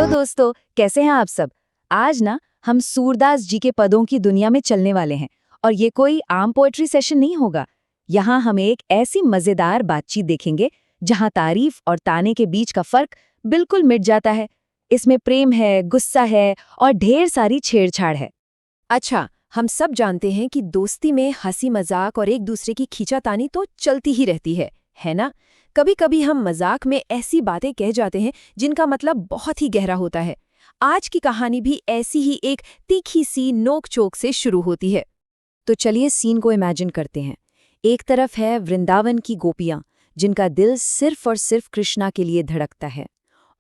Hello दोस्तों, कैसे हैं आप सब। आज ना हम सूरदास जी के पदों की दुनिया में चलने वाले हैं और ये कोई आम पोएट्री सेशन नहीं होगा। यहाँ हम एक ऐसी मजेदार बातचीत देखेंगे जहाँ तारीफ और ताने के बीच का फर्क बिल्कुल मिट जाता है। इसमें प्रेम है, गुस्सा है और ढेर सारी छेड़छाड़ है। अच्छा, हम सब जानते हैं कि दोस्ती में हंसी मजाक और एक दूसरे की खींचातानी तो चलती ही रहती है ना। कभी कभी हम मजाक में ऐसी बातें कह जाते हैं जिनका मतलब बहुत ही गहरा होता है। आज की कहानी भी ऐसी ही एक तीखी सी नोक-चोक से शुरू होती है। तो चलिए सीन को इमेजिन करते हैं। एक तरफ है वृंदावन की गोपियां जिनका दिल सिर्फ और सिर्फ कृष्णा के लिए धड़कता है,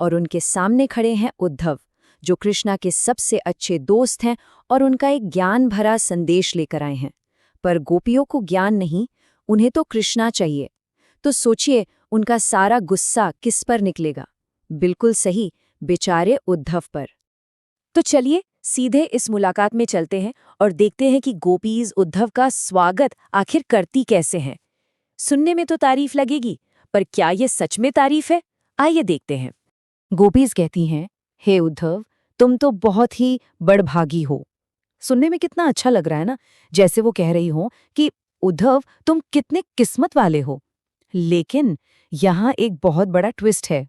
और उनके सामने खड़े हैं उद्धव जो कृष्णा के सबसे अच्छे दोस्त हैं और उनका एक ज्ञान भरा संदेश लेकर आए हैं। पर गोपियों को ज्ञान नहीं, उन्हें तो कृष्णा चाहिए। तो सोचिए उनका सारा गुस्सा किस पर निकलेगा। बिल्कुल सही, बेचारे उद्धव पर। तो चलिए सीधे इस मुलाकात में चलते हैं और देखते हैं कि गोपीज उद्धव का स्वागत आखिर करती कैसे हैं। सुनने में तो तारीफ लगेगी, पर क्या ये सच में तारीफ है? आइए देखते हैं। गोपीज कहती हैं, हे उद्धव, तुम तो बहुत ही बड़भागी हो। सुनने में कितना अच्छा लग रहा है ना, जैसे वो कह रही हो कि उद्धव तुम कितने किस्मत वाले हो। लेकिन यहाँ एक बहुत बड़ा ट्विस्ट है।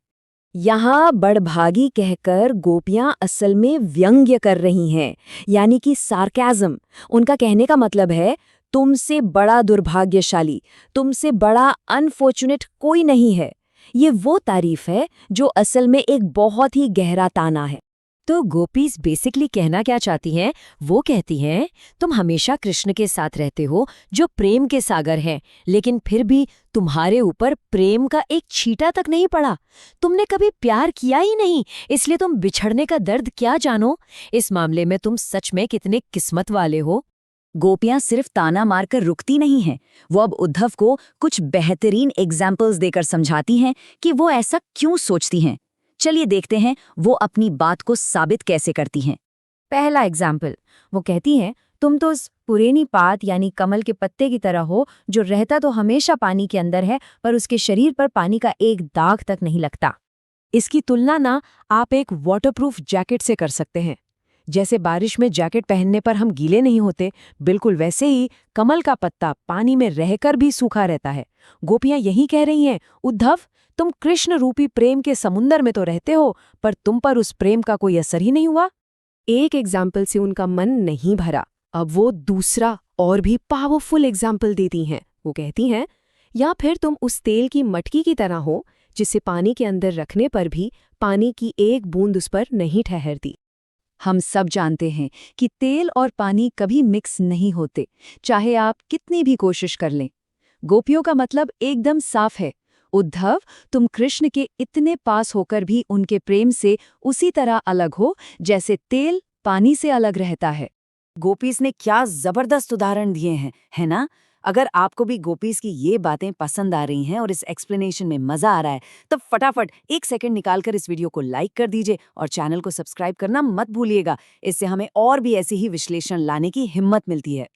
यहाँ बड़भागी कहकर गोपियां असल में व्यंग्य कर रही हैं, यानी कि सार्केज्म। उनका कहने का मतलब है तुमसे बड़ा दुर्भाग्यशाली, तुमसे बड़ा अनफॉर्चुनेट कोई नहीं है। ये वो तारीफ है जो असल में एक बहुत ही गहरा ताना है। तो गोपीज बेसिकली कहना क्या चाहती हैं? वो कहती हैं तुम हमेशा कृष्ण के साथ रहते हो जो प्रेम के सागर हैं, लेकिन फिर भी तुम्हारे ऊपर प्रेम का एक छींटा तक नहीं पड़ा। तुमने कभी प्यार किया ही नहीं, इसलिए तुम बिछड़ने का दर्द क्या जानो। इस मामले में तुम सच में कितने किस्मत वाले हो। गोपियां सिर्फ ताना मारकर रुकती नहीं हैं, वो अब उद्धव को कुछ बेहतरीन एग्जाम्पल्स देकर समझाती हैं कि वो ऐसा क्यों सोचती हैं। चलिए देखते हैं वो अपनी बात को साबित कैसे करती हैं। पहला एग्जाम्पल, वो कहती हैं तुम तो उस पुरानी पात यानी कमल के पत्ते की तरह हो जो रहता तो हमेशा पानी के अंदर है, पर उसके शरीर पर पानी का एक दाग तक नहीं लगता। इसकी तुलना ना आप एक वाटरप्रूफ जैकेट से कर सकते हैं। जैसे बारिश में जैकेट पहनने पर हम गीले नहीं होते, बिल्कुल वैसे ही कमल का पत्ता पानी में रहकर भी सूखा रहता है। गोपियां यही कह रही हैं, उद्धव तुम कृष्ण रूपी प्रेम के समुंदर में तो रहते हो, पर तुम पर उस प्रेम का कोई असर ही नहीं हुआ। एक एग्जाम्पल से उनका मन नहीं भरा, अब वो दूसरा और भी पावरफुल एग्जाम्पल देती हैं। वो कहती हैं, या फिर तुम उस तेल की मटकी की तरह हो जिसे पानी के अंदर रखने पर भी पानी की एक बूंद उस पर नहीं ठहरती। हम सब जानते हैं कि तेल और पानी कभी मिक्स नहीं होते, चाहे आप कितनी भी कोशिश कर लें। गोपियों का मतलब एकदम साफ है, उद्धव तुम कृष्ण के इतने पास होकर भी उनके प्रेम से उसी तरह अलग हो जैसे तेल पानी से अलग रहता है। गोपीज ने क्या जबरदस्त उदाहरण दिए हैं, है ना। अगर आपको भी गोपीज की ये बातें पसंद आ रही हैं और इस एक्सप्लेनेशन में मजा आ रहा है, तब फटाफट 1 सेकंड निकालकर इस वीडियो को लाइक कर दीजिए और चैनल को सब्सक्राइब करना मत भूलिएगा। इससे हमें और भी ऐसी ही विश्लेषण लाने की हिम्मत मिलती है।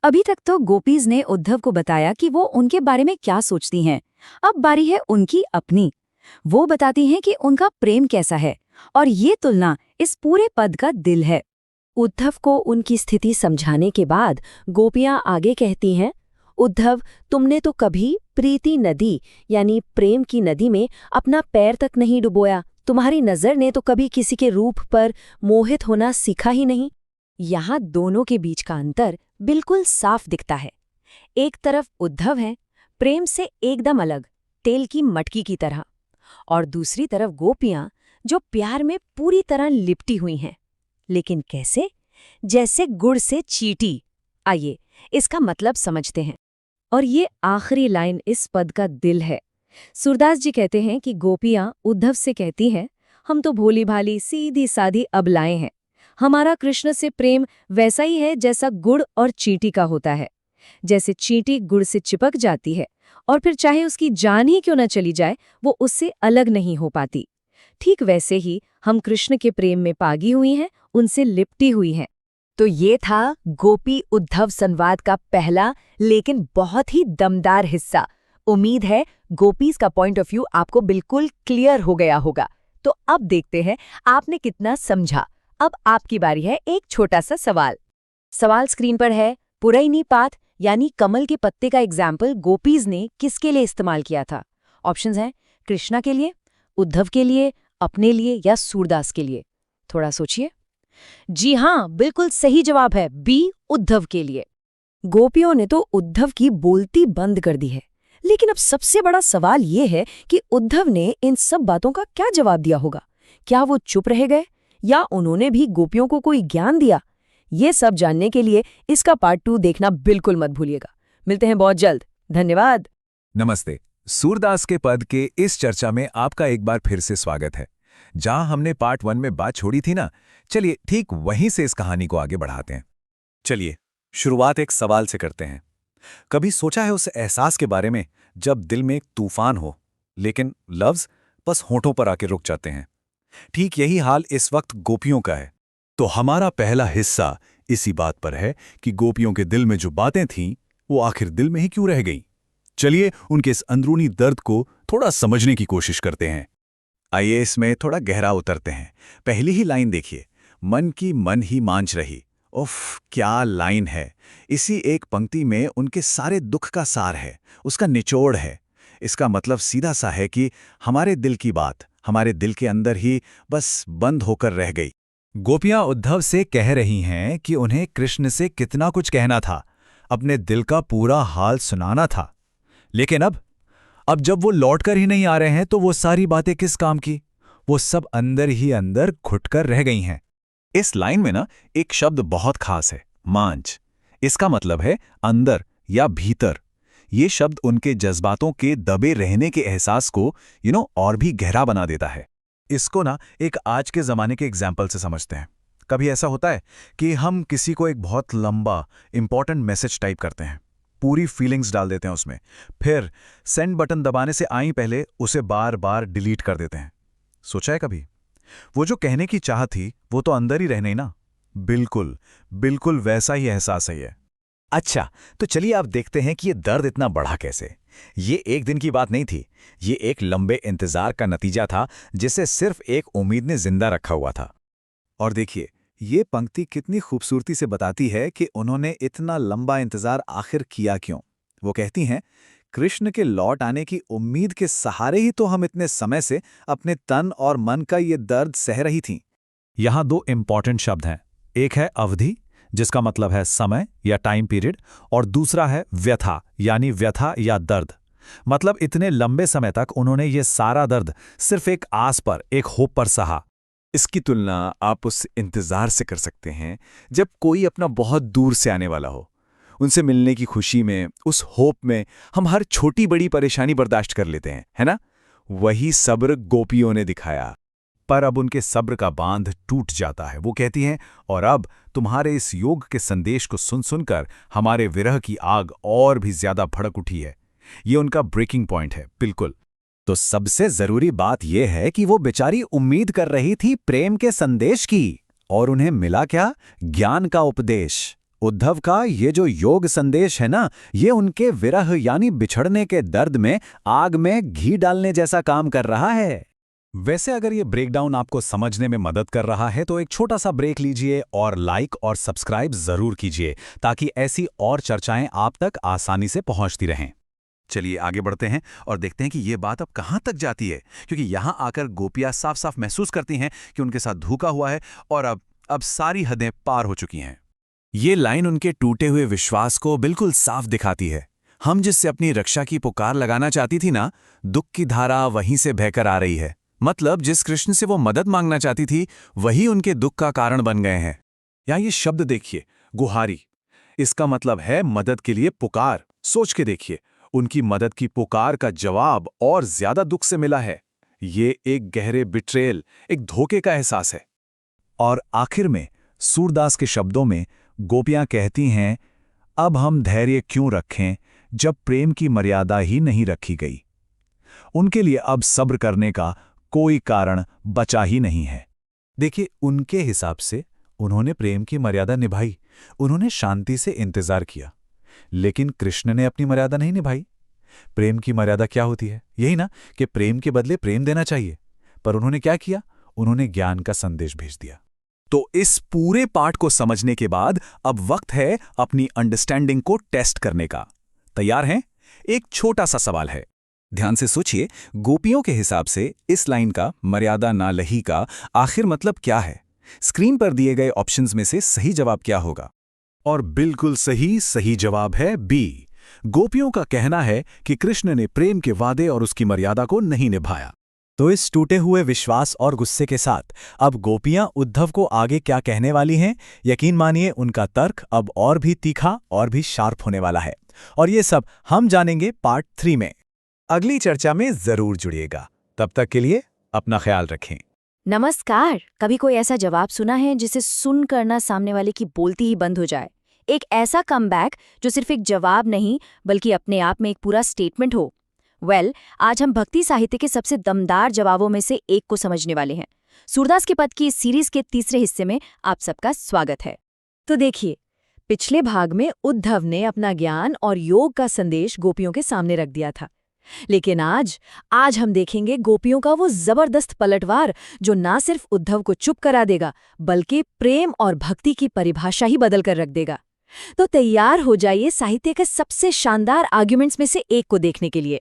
अभी तक तो गोपीज ने उद्धव को बताया कि वो उनके बारे में क्या सोचती हैं। अब बारी है उनकी अपनी। वो बताती हैं कि उनका प्रेम कैसा है, और ये तुलना इस पूरे पद का दिल है। उद्धव को उनकी स्थिति समझाने के बाद गोपियां आगे कहती हैं, उद्धव तुमने तो कभी प्रीति नदी यानी प्रेम की नदी में अपना पैर तक नहीं डुबोया। तुम्हारी नजर ने तो कभी किसी के रूप पर मोहित होना सीखा ही नहीं। यहाँ दोनों के बीच का अंतर बिल्कुल साफ दिखता है। एक तरफ उद्धव है, प्रेम से एकदम अलग, तेल की मटकी की तरह, और दूसरी तरफ गोपियां जो प्यार में पूरी तरह लिपटी हुई हैं। लेकिन कैसे? जैसे गुड़ से चींटी। आइए इसका मतलब समझते हैं। और ये आखिरी लाइन इस पद का दिल है। सूरदास जी कहते हैं कि गोपियां उद्धव से कहती हैं, हम तो भोली भाली सीधी सादी अबलाएं हैं। हमारा कृष्ण से प्रेम वैसा ही है जैसा गुड़ और चींटी का होता है। जैसे चींटी गुड़ से चिपक जाती है और फिर चाहे उसकी जान ही क्यों न चली जाए, वो उससे अलग नहीं हो पाती। ठीक वैसे ही हम कृष्ण के प्रेम में पागी हुई हैं, उनसे लिपटी हुई हैं। तो ये था गोपी उद्धव संवाद का पहला लेकिन बहुत ही दमदार हिस्सा। उम्मीद है गोपीज का पॉइंट ऑफ व्यू आपको बिल्कुल क्लियर हो गया होगा। तो अब देखते हैं आपने कितना समझा। अब आपकी बारी है एक छोटा सा सवाल। सवाल स्क्रीन पर है। पुरैनी पात यानी कमल के पत्ते का एग्जाम्पल गोपीज ने किसके लिए इस्तेमाल किया था? ऑप्शंस हैं कृष्णा के लिए, उद्धव के लिए, अपने लिए या सूरदास के लिए। थोड़ा सोचिए। जी हाँ, बिल्कुल सही जवाब है बी, उद्धव के लिए। गोपियों ने तो उद्धव की बोलती बंद कर दी है, लेकिन अब सबसे बड़ा सवाल ये है कि उद्धव ने इन सब बातों का क्या जवाब दिया होगा? क्या वो चुप रह गए या उन्होंने भी गोपियों को कोई ज्ञान दिया? ये सब जानने के लिए इसका पार्ट 2 देखना बिल्कुल मत भूलिएगा। मिलते हैं बहुत जल्द। धन्यवाद। नमस्ते। सूरदास के पद के इस चर्चा में आपका एक बार फिर से स्वागत है। जहां हमने पार्ट 1 में बात छोड़ी थी ना, चलिए ठीक वहीं से इस कहानी को आगे बढ़ाते हैं। चलिए शुरुआत एक सवाल से करते हैं। कभी सोचा है उस एहसास के बारे में जब दिल में एक तूफान हो, लेकिन लफ्ज बस होठों पर आके रुक जाते हैं? ठीक यही हाल इस वक्त गोपियों का है। तो हमारा पहला हिस्सा इसी बात पर है कि गोपियों के दिल में जो बातें थीं वो आखिर दिल में ही क्यों रह गईं। चलिए उनके इस अंदरूनी दर्द को थोड़ा समझने की कोशिश करते हैं। आइए इसमें थोड़ा गहरा उतरते हैं। पहली ही लाइन देखिए, मन की मन ही मांझ रही। उफ, क्या लाइन है। इसी एक पंक्ति में उनके सारे दुख का सार है, उसका निचोड़ है। इसका मतलब सीधा सा है कि हमारे दिल की बात हमारे दिल के अंदर ही बस बंद होकर रह गई। गोपियां उद्धव से कह रही हैं कि उन्हें कृष्ण से कितना कुछ कहना था, अपने दिल का पूरा हाल सुनाना था। लेकिन अब जब वो लौटकर ही नहीं आ रहे हैं तो वो सारी बातें किस काम की? वो सब अंदर ही अंदर घुटकर रह गई हैं। इस लाइन में ना एक शब्द बहुत खास है, मांझ। इसका मतलब है अंदर या भीतर। ये शब्द उनके जज्बातों के दबे रहने के एहसास को और भी गहरा बना देता है। इसको ना एक आज के ज़माने के एग्जाम्पल से समझते हैं। कभी ऐसा होता है कि हम किसी को एक बहुत लंबा इंपॉर्टेंट मैसेज टाइप करते हैं, पूरी फीलिंग्स डाल देते हैं उसमें, फिर सेंड बटन दबाने से आई पहले उसे बार बार डिलीट कर देते हैं। सोचा है कभी? वो जो कहने की चाह थी वो तो अंदर ही रह नहीं ना। बिल्कुल बिल्कुल वैसा ही एहसास है ये। अच्छा, तो चलिए आप देखते हैं कि ये दर्द इतना बढ़ा कैसे। ये एक दिन की बात नहीं थी, ये एक लंबे इंतजार का नतीजा था जिसे सिर्फ एक उम्मीद ने जिंदा रखा हुआ था। और देखिए, ये पंक्ति कितनी खूबसूरती से बताती है कि उन्होंने इतना लंबा इंतजार आखिर किया क्यों। वो कहती हैं, कृष्ण के लौट आने की उम्मीद के सहारे ही तो हम इतने समय से अपने तन और मन का ये दर्द सह रही थीं। यहां दो इंपॉर्टेंट शब्द हैं। एक है अवधि, जिसका मतलब है समय या टाइम पीरियड, और दूसरा है व्यथा, यानी व्यथा या दर्द। मतलब इतने लंबे समय तक उन्होंने ये सारा दर्द सिर्फ एक आस पर, एक होप पर सहा। इसकी तुलना आप उस इंतजार से कर सकते हैं जब कोई अपना बहुत दूर से आने वाला हो। उनसे मिलने की खुशी में, उस होप में हम हर छोटी बड़ी परेशानी बर्दाश्त कर लेते हैं, है ना? वही सब्र गोपियों ने दिखाया। पर अब उनके सब्र का बांध टूट जाता है। वो कहती हैं, और अब तुम्हारे इस योग के संदेश को सुन सुनकर हमारे विरह की आग और भी ज्यादा भड़क उठी है। ये उनका ब्रेकिंग पॉइंट है। बिल्कुल। तो सबसे जरूरी बात यह है कि वो बेचारी उम्मीद कर रही थी प्रेम के संदेश की, और उन्हें मिला क्या? ज्ञान का उपदेश। उद्धव का ये जो योग संदेश है ना, ये उनके विरह यानी बिछड़ने के दर्द में आग में घी डालने जैसा काम कर रहा है। वैसे अगर ये ब्रेकडाउन आपको समझने में मदद कर रहा है तो एक छोटा सा ब्रेक लीजिए और लाइक और सब्सक्राइब जरूर कीजिए, ताकि ऐसी और चर्चाएं आप तक आसानी से पहुंचती रहें। चलिए आगे बढ़ते हैं और देखते हैं कि ये बात अब कहां तक जाती है, क्योंकि यहां आकर गोपियां साफ साफ महसूस करती हैं कि उनके साथ धोखा हुआ है और अब सारी हदें पार हो चुकी हैं। ये लाइन उनके टूटे हुए विश्वास को बिल्कुल साफ दिखाती है। हम जिससे अपनी रक्षा की पुकार लगाना चाहती थी ना, दुख की धारा वहीं से बहकर आ रही है। मतलब जिस कृष्ण से वो मदद मांगना चाहती थी, वही उनके दुख का कारण बन गए हैं। यहाँ ये शब्द देखिए, गुहारी। इसका मतलब है मदद के लिए पुकार। सोच के देखिए, उनकी मदद की पुकार का जवाब और ज्यादा दुख से मिला है। ये एक गहरे बिट्रेल, एक धोखे का एहसास है। और आखिर में सूरदास के शब्दों में गोपियां कहती हैं, अब हम धैर्य क्यों रखें जब प्रेम की मर्यादा ही नहीं रखी गई। उनके लिए अब सब्र करने का कोई कारण बचा ही नहीं है। देखिए, उनके हिसाब से उन्होंने प्रेम की मर्यादा निभाई, उन्होंने शांति से इंतजार किया। लेकिन कृष्ण ने अपनी मर्यादा नहीं निभाई। प्रेम की मर्यादा क्या होती है? यही ना कि प्रेम के बदले प्रेम देना चाहिए। पर उन्होंने क्या किया? उन्होंने ज्ञान का संदेश भेज दिया। तो इस पूरे पाठ को समझने के बाद अब वक्त है अपनी अंडरस्टैंडिंग को टेस्ट करने का। तैयार हैं? एक छोटा सा सवाल है, ध्यान से सोचिए। गोपियों के हिसाब से इस लाइन का मर्यादा ना लही का आखिर मतलब क्या है? स्क्रीन पर दिए गए ऑप्शंस में से सही जवाब क्या होगा? और बिल्कुल सही जवाब है बी। गोपियों का कहना है कि कृष्ण ने प्रेम के वादे और उसकी मर्यादा को नहीं निभाया। तो इस टूटे हुए विश्वास और गुस्से के साथ अब गोपियां उद्धव को आगे क्या कहने वाली हैं? यकीन मानिए उनका तर्क अब और भी तीखा और भी शार्प होने वाला है। और ये सब हम जानेंगे पार्ट 3 में। अगली चर्चा में जरूर जुड़िएगा। तब तक के लिए अपना ख्याल रखें। नमस्कार। कभी कोई ऐसा जवाब सुना है जिसे सुनकर ना सामने वाले की बोलती ही बंद हो जाए? एक ऐसा कमबैक जो सिर्फ एक जवाब नहीं बल्कि अपने आप में एक पूरा स्टेटमेंट हो। आज हम भक्ति साहित्य के सबसे दमदार जवाबों में से एक को समझने वाले हैं। सूरदास के पद की इस सीरीज के तीसरे हिस्से में आप सबका स्वागत है। तो देखिए, पिछले भाग में उद्धव ने अपना ज्ञान और योग का संदेश गोपियों के सामने रख दिया था। लेकिन आज हम देखेंगे गोपियों का वो जबरदस्त पलटवार जो ना सिर्फ उद्धव को चुप करा देगा बल्कि प्रेम और भक्ति की परिभाषा ही बदल कर रख देगा। तो तैयार हो जाइए साहित्य के सबसे शानदार आर्ग्यूमेंट्स में से एक को देखने के लिए।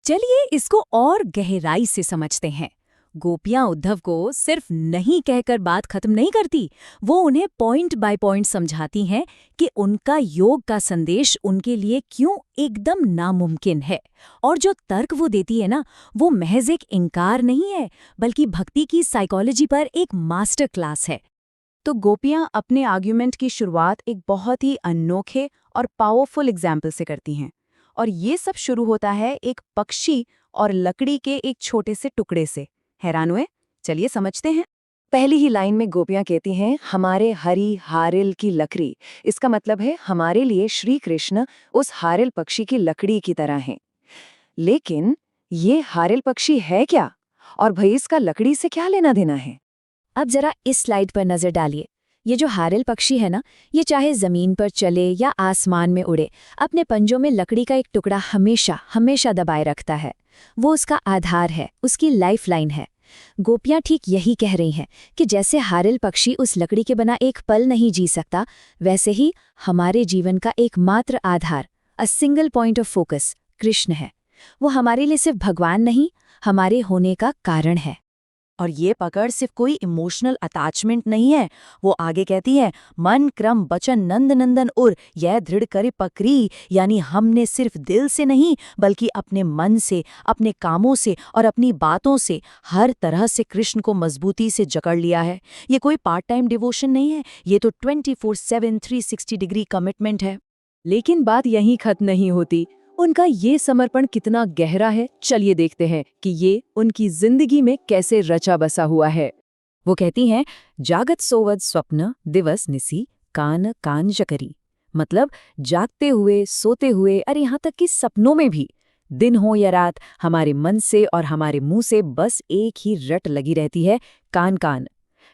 चलिए इसको और गहराई से समझते हैं। गोपियां उद्धव को सिर्फ नहीं कहकर बात खत्म नहीं करती, वो उन्हें पॉइंट बाय पॉइंट समझाती हैं कि उनका योग का संदेश उनके लिए क्यों एकदम नामुमकिन है। और जो तर्क वो देती है ना, वो महज एक इंकार नहीं है बल्कि भक्ति की साइकोलॉजी पर एक मास्टर क्लास है। तो गोपियां अपने आर्ग्यूमेंट की शुरुआत एक बहुत ही अनोखे और पावरफुल एग्जाम्पल से करती हैं। और ये सब शुरू होता है एक पक्षी और लकड़ी के एक छोटे से टुकड़े से। हैरान हुए? चलिए समझते हैं। पहली ही लाइन में गोपियां कहती हैं, हमारे हरी हारिल की लकड़ी। इसका मतलब है हमारे लिए श्री कृष्ण उस हारिल पक्षी की लकड़ी की तरह हैं। लेकिन ये हारिल पक्षी है क्या? और भई इसका लकड़ी से क्या लेना देना है? अब जरा इस स्लाइड पर नजर डालिए। ये जो हारिल पक्षी है ना, ये चाहे जमीन पर चले या आसमान में उड़े, अपने पंजों में लकड़ी का एक टुकड़ा हमेशा दबाए रखता है। वो उसका आधार है, उसकी लाइफलाइन है। गोपियां ठीक यही कह रही हैं कि जैसे हारिल पक्षी उस लकड़ी के बिना एक पल नहीं जी सकता, वैसे ही हमारे जीवन का एकमात्र आधार, a single point of focus, Krishna है। वो हमारे लिए सिर्फ भगवान नहीं, हमारे होने का कारण है। और ये पकड़ सिर्फ कोई इमोशनल अटैचमेंट नहीं है। वो आगे कहती है, मन क्रम बचन नंद नंदन उर यह दृढ़ करे पकड़ी, यानी हमने सिर्फ दिल से नहीं बल्कि अपने मन से, अपने कामों से और अपनी बातों से हर तरह से कृष्ण को मजबूती से जकड़ लिया है। ये कोई पार्ट टाइम डिवोशन नहीं है, ये तो 24/7 360 डिग्री कमिटमेंट है। लेकिन बात यहीं खत्म नहीं होती। उनका ये समर्पण कितना गहरा है, चलिए देखते हैं कि ये उनकी जिंदगी में कैसे रचा बसा हुआ है। वो कहती हैं, जागत सोवद स्वप्न दिवस निसी कान कान जकरी। मतलब जागते हुए, सोते हुए और यहाँ तक कि सपनों में भी, दिन हो या रात, हमारे मन से और हमारे मुंह से बस एक ही रट लगी रहती है, कान कान।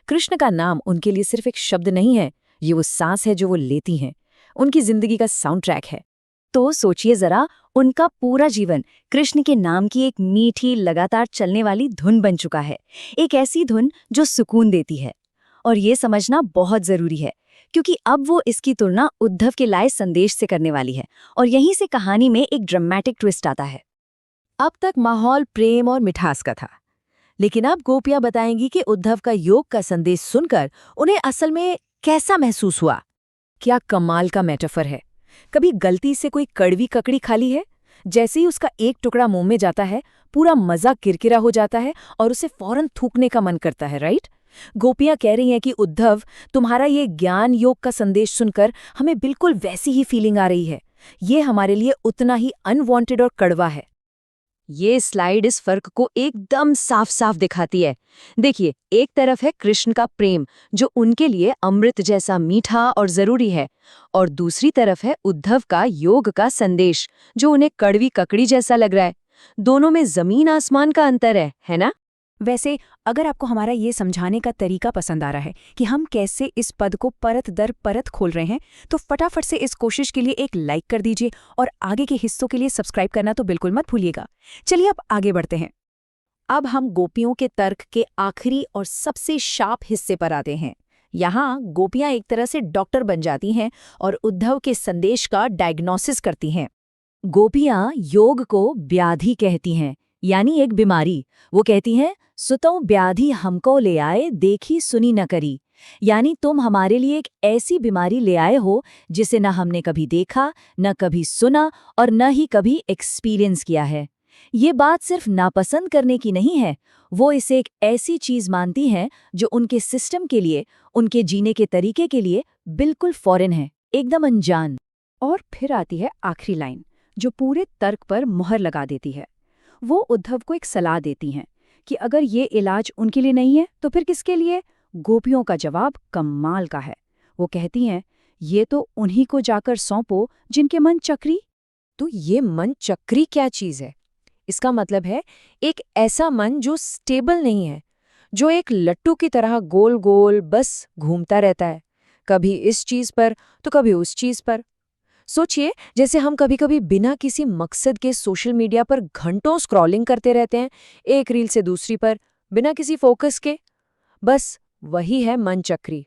कृष्ण का नाम उनके लिए सिर्फ एक शब्द नहीं है, ये वो सांस है जो वो लेती हैं, उनकी जिंदगी का साउंड ट्रैक है। तो सोचिए जरा, उनका पूरा जीवन कृष्ण के नाम की एक मीठी लगातार चलने वाली धुन बन चुका है। एक ऐसी धुन जो सुकून देती है। और ये समझना बहुत जरूरी है क्योंकि अब वो इसकी तुलना उद्धव के लाए संदेश से करने वाली है। और यहीं से कहानी में एक ड्रामेटिक ट्विस्ट आता है। अब तक माहौल प्रेम और मिठास का था, लेकिन अब गोपियां बताएंगी कि उद्धव का योग का संदेश सुनकर उन्हें असल में कैसा महसूस हुआ। क्या कमाल का मेटाफर है। कभी गलती से कोई कड़वी ककड़ी खा ली है, जैसे ही उसका एक टुकड़ा मुंह में जाता है पूरा मजा किरकिरा हो जाता है और उसे फौरन थूकने का मन करता है, राइट? गोपियां कह रही हैं कि उद्धव, तुम्हारा ये ज्ञान योग का संदेश सुनकर हमें बिल्कुल वैसी ही फीलिंग आ रही है। ये हमारे लिए उतना ही अनवांटेड और कड़वा है। ये स्लाइड इस फर्क को एकदम साफ साफ दिखाती है। देखिए, एक तरफ है कृष्ण का प्रेम जो उनके लिए अमृत जैसा मीठा और जरूरी है, और दूसरी तरफ है उद्धव का योग का संदेश जो उन्हें कड़वी ककड़ी जैसा लग रहा है। दोनों में जमीन आसमान का अंतर है ना? वैसे अगर आपको हमारा ये समझाने का तरीका पसंद आ रहा है कि हम कैसे इस पद को परत दर परत खोल रहे हैं, तो फटाफट से इस कोशिश के लिए एक लाइक कर दीजिए और आगे के हिस्सों के लिए सब्सक्राइब करना तो बिल्कुल मत भूलिएगा। चलिए अब आगे बढ़ते हैं। अब हम गोपियों के तर्क के आखिरी और सबसे शार्प हिस्से पर आते हैं। यहाँ गोपियां एक तरह से डॉक्टर बन जाती हैं और उद्धव के संदेश का डायग्नोसिस करती हैं। गोपियां योग को व्याधि कहती हैं, यानी एक बीमारी। वो कहती हैं, सुतो व्याधि हमको ले आए, देखी सुनी न करी। यानी तुम हमारे लिए एक ऐसी बीमारी ले आए हो जिसे न हमने कभी देखा, न कभी सुना और न ही कभी एक्सपीरियंस किया है। ये बात सिर्फ नापसंद करने की नहीं है, वो इसे एक ऐसी चीज मानती हैं जो उनके सिस्टम के लिए, उनके जीने के तरीके के लिए बिल्कुल फॉरेन है, एकदम अनजान। और फिर आती है आखिरी लाइन, जो पूरे तर्क पर मुहर लगा देती है। वो उद्धव को एक सलाह देती हैं कि अगर ये इलाज उनके लिए नहीं है तो फिर किसके लिए? गोपियों का जवाब कमाल का है। वो कहती हैं, ये तो उन्हीं को जाकर सौंपो जिनके मन चक्री। तो ये मन चक्री क्या चीज है? इसका मतलब है एक ऐसा मन जो स्टेबल नहीं है, जो एक लट्टू की तरह गोल गोल बस घूमता रहता है, कभी इस चीज पर तो कभी उस चीज पर। सोचिए, जैसे हम कभी कभी बिना किसी मकसद के सोशल मीडिया पर घंटों स्क्रॉलिंग करते रहते हैं, एक रील से दूसरी पर, बिना किसी फोकस के। बस वही है मन चक्री।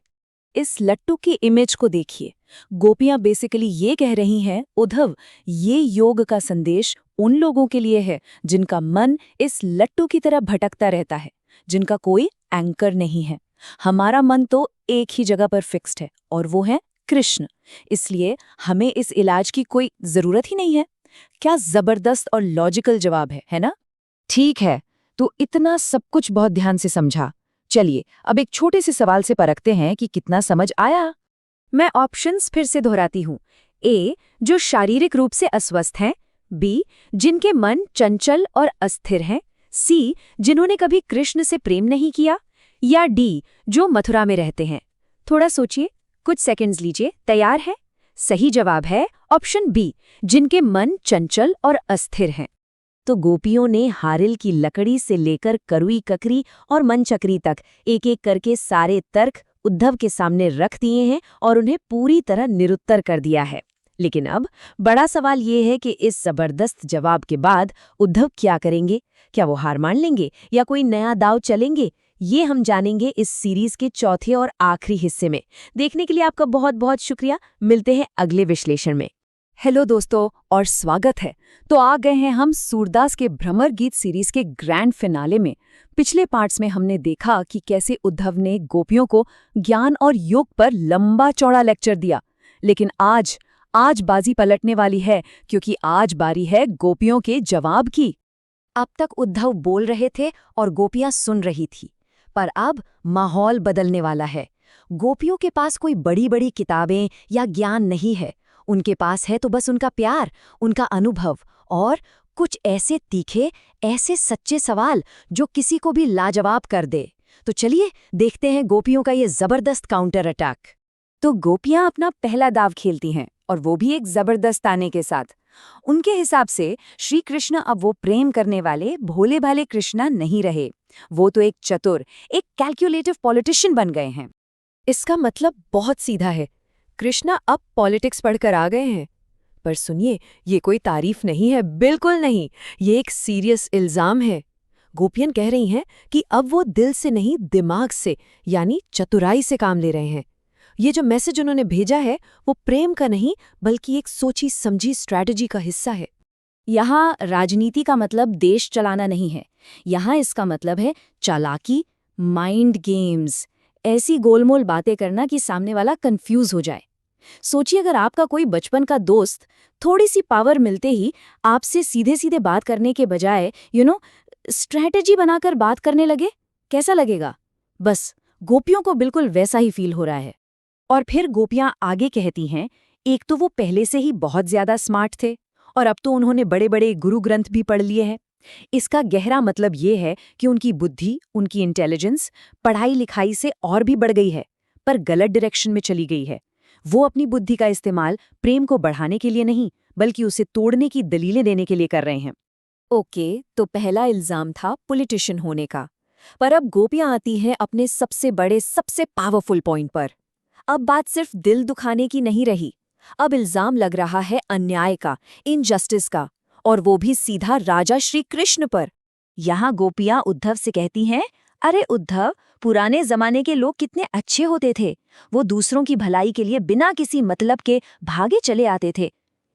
इस लट्टू की इमेज को देखिए। गोपियां बेसिकली ये कह रही हैं, उद्धव, ये योग का संदेश उन लोगों के लिए है जिनका मन इस लट्टू की तरह भटकता रहता है, जिनका कोई एंकर नहीं है। हमारा मन तो एक ही जगह पर फिक्स्ड है और वो है कृष्ण। इसलिए हमें इस इलाज की कोई जरूरत ही नहीं है। क्या जबरदस्त और लॉजिकल जवाब है ना? ठीक है, तो इतना सब कुछ बहुत ध्यान से समझा। चलिए अब एक छोटे से सवाल से परखते हैं कि कितना समझ आया। मैं ऑप्शंस फिर से दोहराती हूँ। ए, जो शारीरिक रूप से अस्वस्थ हैं। बी, जिनके मन चंचल और अस्थिर हैं। सी, जिन्होंने कभी कृष्ण से प्रेम नहीं किया। या डी, जो मथुरा में रहते हैं। थोड़ा सोचिए, कुछ सेकंड्स लीजिए। तैयार है? सही जवाब है ऑप्शन बी, जिनके मन चंचल और अस्थिर हैं। तो गोपियों ने हारिल की लकड़ी से लेकर करुई ककरी और मनचक्री तक एक एक करके सारे तर्क उद्धव के सामने रख दिए हैं और उन्हें पूरी तरह निरुत्तर कर दिया है। लेकिन अब बड़ा सवाल ये है कि इस जबरदस्त जवाब के बाद उद्धव क्या करेंगे? क्या वो हार मान लेंगे या कोई नया दाव चलेंगे? ये हम जानेंगे इस सीरीज के चौथे और आखिरी हिस्से में। देखने के लिए आपका बहुत बहुत शुक्रिया। मिलते हैं अगले विश्लेषण में। हेलो दोस्तों और स्वागत है। तो आ गए हैं हम सूरदास के भ्रमर गीत सीरीज के ग्रैंड फिनाले में। पिछले पार्ट्स में हमने देखा कि कैसे उद्धव ने गोपियों को ज्ञान और योग पर लंबा चौड़ा लेक्चर दिया। लेकिन आज बाजी पलटने वाली है, क्योंकि आज बारी है गोपियों के जवाब की। अब तक उद्धव बोल रहे थे और गोपियां सुन रही थी, पर अब माहौल बदलने वाला है। गोपियों के पास कोई बड़ी बड़ी किताबें या ज्ञान नहीं है, उनके पास है तो बस उनका प्यार, उनका अनुभव और कुछ ऐसे तीखे, ऐसे सच्चे सवाल जो किसी को भी लाजवाब कर दे। तो चलिए देखते हैं गोपियों का ये जबरदस्त काउंटर अटैक। तो गोपियां अपना पहला दाव खेलती हैं, और वो भी एक जबरदस्त ताने के साथ। उनके हिसाब से श्री कृष्ण अब वो प्रेम करने वाले भोले भाले कृष्णा नहीं रहे, वो तो एक चतुर, एक कैलकुलेटिव पॉलिटिशियन बन गए हैं। इसका मतलब बहुत सीधा है, कृष्णा अब पॉलिटिक्स पढ़कर आ गए हैं। पर सुनिए, ये कोई तारीफ नहीं है, बिल्कुल नहीं, ये एक सीरियस इल्जाम है। गोपियन कह रही हैं कि अब वो दिल से नहीं, दिमाग से, यानी चतुराई से काम ले रहे हैं। ये जो मैसेज उन्होंने भेजा है वो प्रेम का नहीं, बल्कि एक सोची समझी स्ट्रैटेजी का हिस्सा है। यहाँ राजनीति का मतलब देश चलाना नहीं है, यहाँ इसका मतलब है चालाकी, माइंड गेम्स, ऐसी गोलमोल बातें करना कि सामने वाला कंफ्यूज हो जाए। सोचिए, अगर आपका कोई बचपन का दोस्त थोड़ी सी पावर मिलते ही आपसे सीधे सीधे बात करने के बजाय स्ट्रैटेजी बनाकर बात करने लगे, कैसा लगेगा? बस गोपियों को बिल्कुल वैसा ही फील हो रहा है। और फिर गोपियां आगे कहती हैं, एक तो वो पहले से ही बहुत ज्यादा स्मार्ट थे और अब तो उन्होंने बड़े बड़े गुरु ग्रंथ भी पढ़ लिए हैं। इसका गहरा मतलब ये है कि उनकी बुद्धि, उनकी इंटेलिजेंस पढ़ाई लिखाई से और भी बढ़ गई है, पर गलत डायरेक्शन में चली गई है। वो अपनी बुद्धि का इस्तेमाल प्रेम को बढ़ाने के लिए नहीं, बल्कि उसे तोड़ने की दलीलें देने के लिए कर रहे हैं। ओके, तो पहला इल्जाम था पॉलिटिशियन होने का, पर अब गोपियां आती हैं अपने सबसे बड़े, सबसे पावरफुल पॉइंट पर। अब बात सिर्फ दिल दुखाने की नहीं रही, अब इल्जाम लग रहा है अन्याय का, इनजस्टिस का, और वो भी सीधा राजा श्री कृष्ण पर। यहाँ गोपियां उद्धव से कहती हैं, अरे उद्धव, पुराने जमाने के लोग कितने अच्छे होते थे। वो दूसरों की भलाई के लिए बिना किसी मतलब के भागे चले आते थे।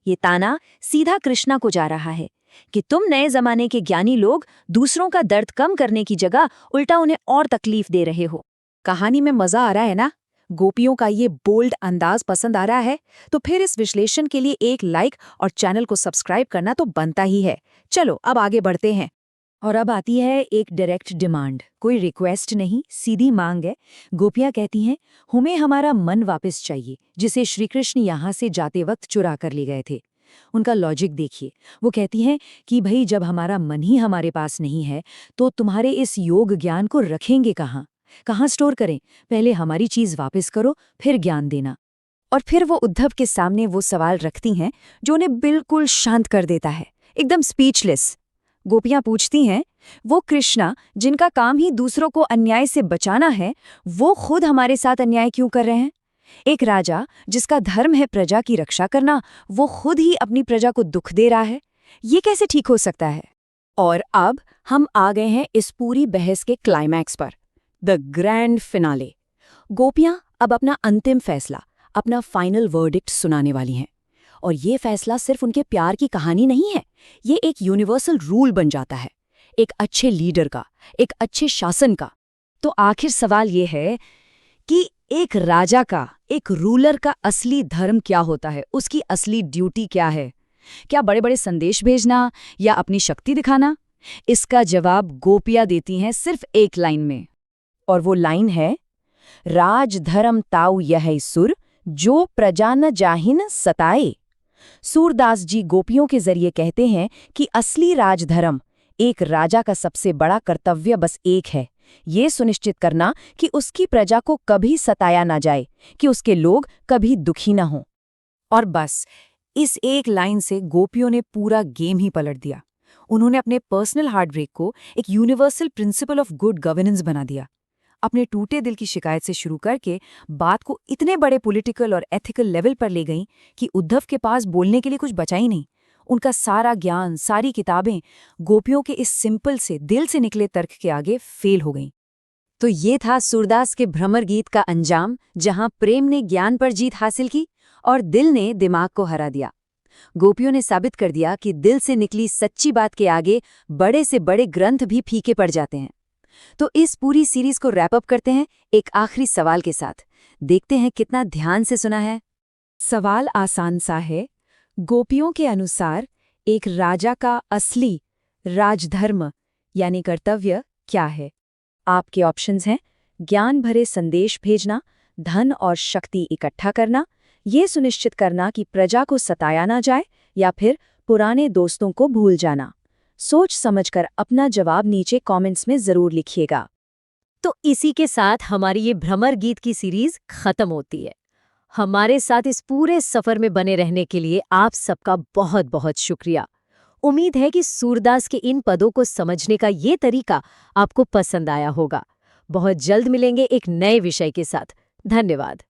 ये ताना सीधा कृष्णा को जा रहा है कि तुम नए जमाने के ज्ञानी लोग दूसरों का दर्द कम करने की जगह उल्टा उन्हें और तकलीफ दे रहे हो। कहानी में मजा आ रहा है ना? गोपियों का ये बोल्ड अंदाज पसंद आ रहा है? तो फिर इस विश्लेषण के लिए एक लाइक और चैनल को सब्सक्राइब करना तो बनता ही है। चलो अब आगे बढ़ते हैं। और अब आती है एक डायरेक्ट डिमांड। कोई रिक्वेस्ट नहीं, सीधी मांग है। गोपियां कहती हैं, हमें हमारा मन वापस चाहिए, जिसे श्रीकृष्ण यहाँ से जाते वक्त चुरा कर ले गए थे। उनका लॉजिक देखिए। वो कहती हैं कि भाई, जब हमारा मन ही हमारे पास नहीं है तो तुम्हारे इस योग ज्ञान को रखेंगे कहाँ स्टोर करें? पहले हमारी चीज वापस करो, फिर ज्ञान देना। और फिर वो उद्धव के सामने वो सवाल रखती हैं जो उन्हें बिल्कुल शांत कर देता है, एकदम स्पीचलेस। गोपियां पूछती हैं, वो कृष्णा जिनका काम ही दूसरों को अन्याय से बचाना है, वो खुद हमारे साथ अन्याय क्यों कर रहे हैं? एक राजा जिसका धर्म है प्रजा की रक्षा करना, वो खुद ही अपनी प्रजा को दुख दे रहा है। ये कैसे ठीक हो सकता है? और अब हम आ गए हैं इस पूरी बहस के क्लाइमैक्स पर, द ग्रैंड फिनाले। गोपियां अब अपना अंतिम फैसला, अपना फाइनल वर्डिक्ट सुनाने वाली हैं। और ये फैसला सिर्फ उनके प्यार की कहानी नहीं है, ये एक यूनिवर्सल रूल बन जाता है, एक अच्छे लीडर का, एक अच्छे शासन का। तो आखिर सवाल ये है कि एक राजा का, एक रूलर का असली धर्म क्या होता है? उसकी असली ड्यूटी क्या है? क्या बड़े बड़े संदेश भेजना या अपनी शक्ति दिखाना? इसका जवाब गोपियां देती हैं सिर्फ एक लाइन में, और वो लाइन है, राज धर्म ताऊ यह सुर, जो प्रजा न जाहिन सताए। सूरदास जी गोपियों के जरिए कहते हैं कि असली राजधर्म, एक राजा का सबसे बड़ा कर्तव्य बस एक है, ये सुनिश्चित करना कि उसकी प्रजा को कभी सताया ना जाए, कि उसके लोग कभी दुखी न हों। और बस इस एक लाइन से गोपियों ने पूरा गेम ही पलट दिया। उन्होंने अपने पर्सनल हार्टब्रेक को एक universal principle of good governance बना दिया। अपने टूटे दिल की शिकायत से शुरू करके बात को इतने बड़े पॉलिटिकल और एथिकल लेवल पर ले गईं कि उद्धव के पास बोलने के लिए कुछ बचा ही नहीं। उनका सारा ज्ञान, सारी किताबें गोपियों के इस सिंपल से दिल से निकले तर्क के आगे फेल हो गईं। तो ये था सूरदास के भ्रमर गीत का अंजाम, जहां प्रेम ने ज्ञान पर जीत हासिल की और दिल ने दिमाग को हरा दिया। गोपियों ने साबित कर दिया कि दिल से निकली सच्ची बात के आगे बड़े से बड़े ग्रंथ भी फीके पड़ जाते हैं। तो इस पूरी सीरीज को रैप अप करते हैं एक आखिरी सवाल के साथ। देखते हैं कितना ध्यान से सुना है। सवाल आसान सा है, गोपियों के अनुसार एक राजा का असली राजधर्म यानी कर्तव्य क्या है? आपके ऑप्शंस हैं, ज्ञान भरे संदेश भेजना, धन और शक्ति इकट्ठा करना, ये सुनिश्चित करना कि प्रजा को सताया ना जाए, या फिर पुराने दोस्तों को भूल जाना। सोच समझकर अपना जवाब नीचे कमेंट्स में जरूर लिखिएगा। तो इसी के साथ हमारी ये भ्रमर गीत की सीरीज खत्म होती है। हमारे साथ इस पूरे सफर में बने रहने के लिए आप सबका बहुत बहुत शुक्रिया। उम्मीद है कि सूरदास के इन पदों को समझने का ये तरीका आपको पसंद आया होगा। बहुत जल्द मिलेंगे एक नए विषय के साथ। धन्यवाद।